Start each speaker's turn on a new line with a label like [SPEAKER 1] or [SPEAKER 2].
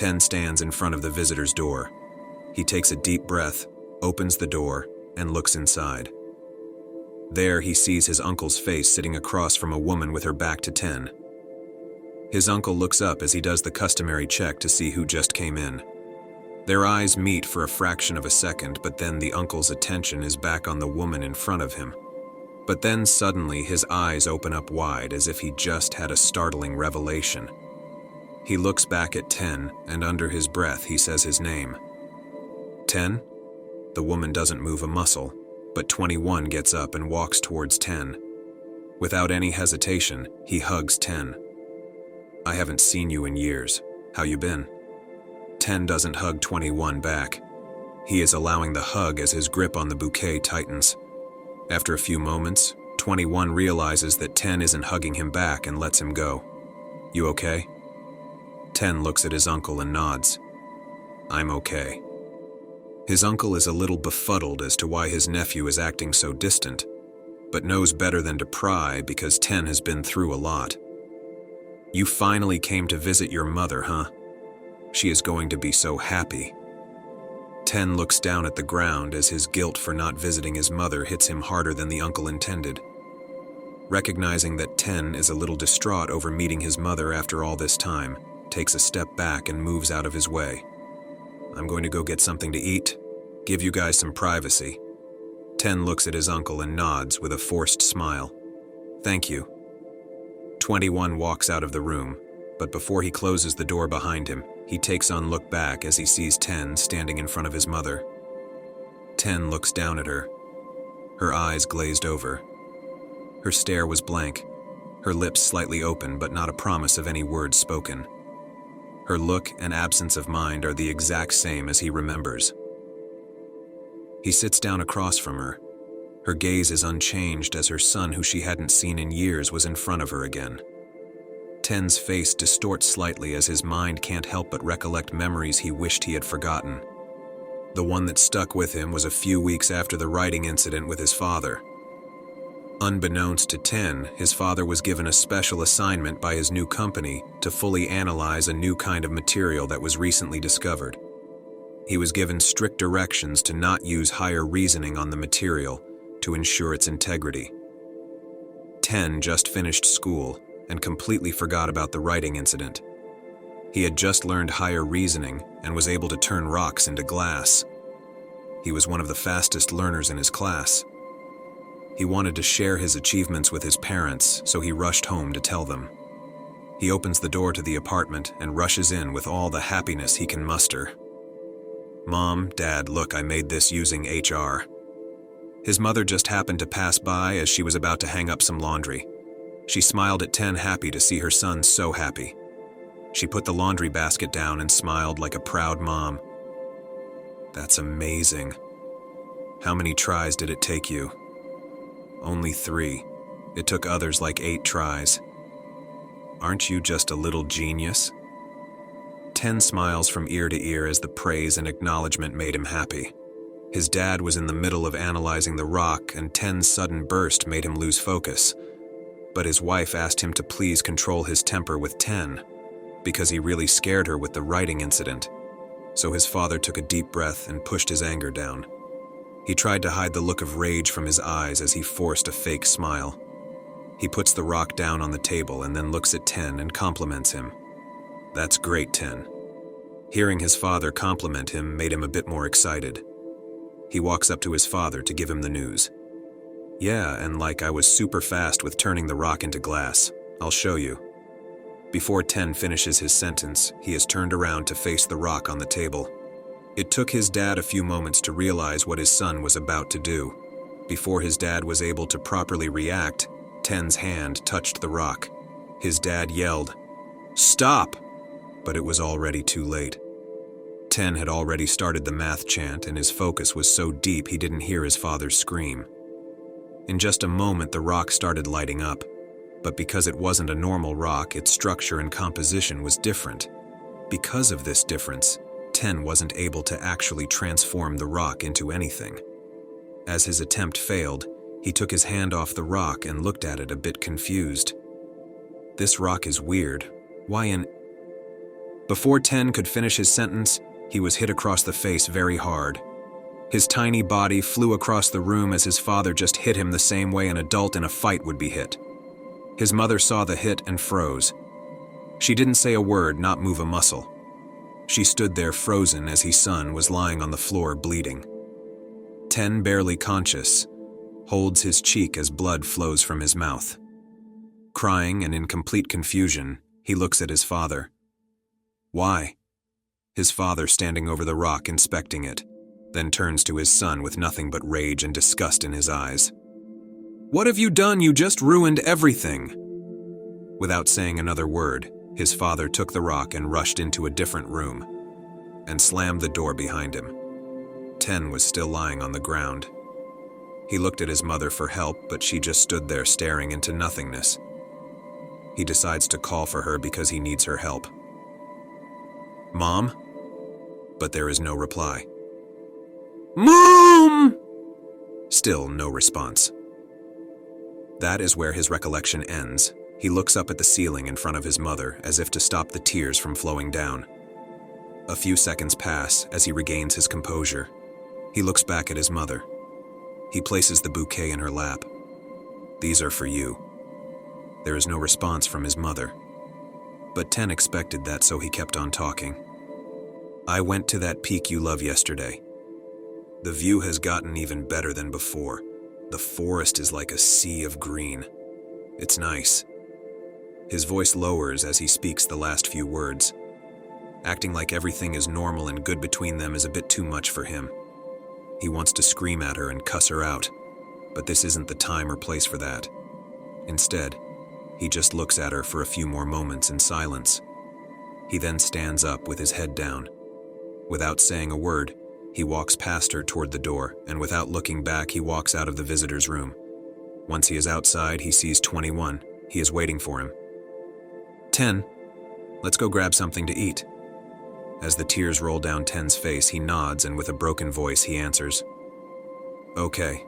[SPEAKER 1] 10 stands in front of the visitor's door. He takes a deep breath, opens the door, and looks inside. There he sees his uncle's face sitting across from a woman with her back to 10. His uncle looks up as he does the customary check to see who just came in. Their eyes meet for a fraction of a second, but then the uncle's attention is back on the woman in front of him. But then suddenly his eyes open up wide as if he just had a startling revelation. He looks back at 10, and under his breath he says his name. 10? The woman doesn't move a muscle, but 21 gets up and walks towards 10. Without any hesitation, he hugs 10. I haven't seen you in years. How you been? 10 doesn't hug 21 back. He is allowing the hug as his grip on the bouquet tightens. After a few moments, 21 realizes that 10 isn't hugging him back and lets him go. You okay? 10 looks at his uncle and nods. I'm okay. His uncle is a little befuddled as to why his nephew is acting so distant, but knows better than to pry because 10 has been through a lot. You finally came to visit your mother, huh? She is going to be so happy. 10 looks down at the ground as his guilt for not visiting his mother hits him harder than the uncle intended. Recognizing that 10 is a little distraught over meeting his mother after all this time, takes a step back and moves out of his way. I'm going to go get something to eat, give you guys some privacy. 10 looks at his uncle and nods with a forced smile. Thank you. 21 walks out of the room, but before he closes the door behind him, he takes one look back as he sees 10 standing in front of his mother. 10 looks down at her. Her eyes glazed over. Her stare was blank, her lips slightly open but not a promise of any words spoken. Her look and absence of mind are the exact same as he remembers. He sits down across from her. Her gaze is unchanged as her son, who she hadn't seen in years, was in front of her again. 10's face distorts slightly as his mind can't help but recollect memories he wished he had forgotten. The one that stuck with him was a few weeks after the writing incident with his father. Unbeknownst to 10, his father was given a special assignment by his new company to fully analyze a new kind of material that was recently discovered. He was given strict directions to not use higher reasoning on the material to ensure its integrity. 10 just finished school and completely forgot about the writing incident. He had just learned higher reasoning and was able to turn rocks into glass. He was one of the fastest learners in his class. He wanted to share his achievements with his parents, so he rushed home to tell them. He opens the door to the apartment and rushes in with all the happiness he can muster. Mom, Dad, look, I made this using HR. His mother just happened to pass by as she was about to hang up some laundry. She smiled at 10, happy to see her son so happy. She put the laundry basket down and smiled like a proud mom. That's amazing. How many tries did it take you? Only 3. It took others like 8 tries. Aren't you just a little genius? 10 smiles from ear to ear as the praise and acknowledgement made him happy. His dad was in the middle of analyzing the rock, and 10's sudden burst made him lose focus. But his wife asked him to please control his temper with 10, because he really scared her with the writing incident. So his father took a deep breath and pushed his anger down. He tried to hide the look of rage from his eyes as he forced a fake smile. He puts the rock down on the table and then looks at 10 and compliments him. That's great, 10. Hearing his father compliment him made him a bit more excited. He walks up to his father to give him the news. Yeah, and like I was super fast with turning the rock into glass. I'll show you. Before 10 finishes his sentence, he has turned around to face the rock on the table. It took his dad a few moments to realize what his son was about to do. Before his dad was able to properly react, 10's hand touched the rock. His dad yelled, "Stop!" But it was already too late. 10 had already started the math chant, and his focus was so deep he didn't hear his father's scream. In just a moment, the rock started lighting up, but because it wasn't a normal rock, its structure and composition was different. Because of this difference, 10 wasn't able to actually transform the rock into anything. As his attempt failed, he took his hand off the rock and looked at it a bit confused. This rock is weird. Why in... Before 10 could finish his sentence, he was hit across the face very hard. His tiny body flew across the room as his father just hit him the same way an adult in a fight would be hit. His mother saw the hit and froze. She didn't say a word, not move a muscle. She stood there frozen as his son was lying on the floor bleeding. 10, barely conscious, holds his cheek as blood flows from his mouth. Crying and in complete confusion, he looks at his father. Why? His father standing over the rock inspecting it, then turns to his son with nothing but rage and disgust in his eyes. What have you done? You just ruined everything. Without saying another word, his father took the rock and rushed into a different room and slammed the door behind him. 10 was still lying on the ground. He looked at his mother for help, but she just stood there staring into nothingness. He decides to call for her because he needs her help. Mom? But there is no reply. Mom! Still no response. That is where his recollection ends. He looks up at the ceiling in front of his mother as if to stop the tears from flowing down. A few seconds pass as he regains his composure. He looks back at his mother. He places the bouquet in her lap. These are for you. There is no response from his mother. But 10 expected that, so he kept on talking. I went to that peak you love yesterday. The view has gotten even better than before. The forest is like a sea of green. It's nice. His voice lowers as he speaks the last few words. Acting like everything is normal and good between them is a bit too much for him. He wants to scream at her and cuss her out, but this isn't the time or place for that. Instead, he just looks at her for a few more moments in silence. He then stands up with his head down. Without saying a word, he walks past her toward the door, and without looking back, he walks out of the visitor's room. Once he is outside, he sees 21. He is waiting for him. 10, let's go grab something to eat. As the tears roll down 10's face, he nods, and with a broken voice, he answers, Okay.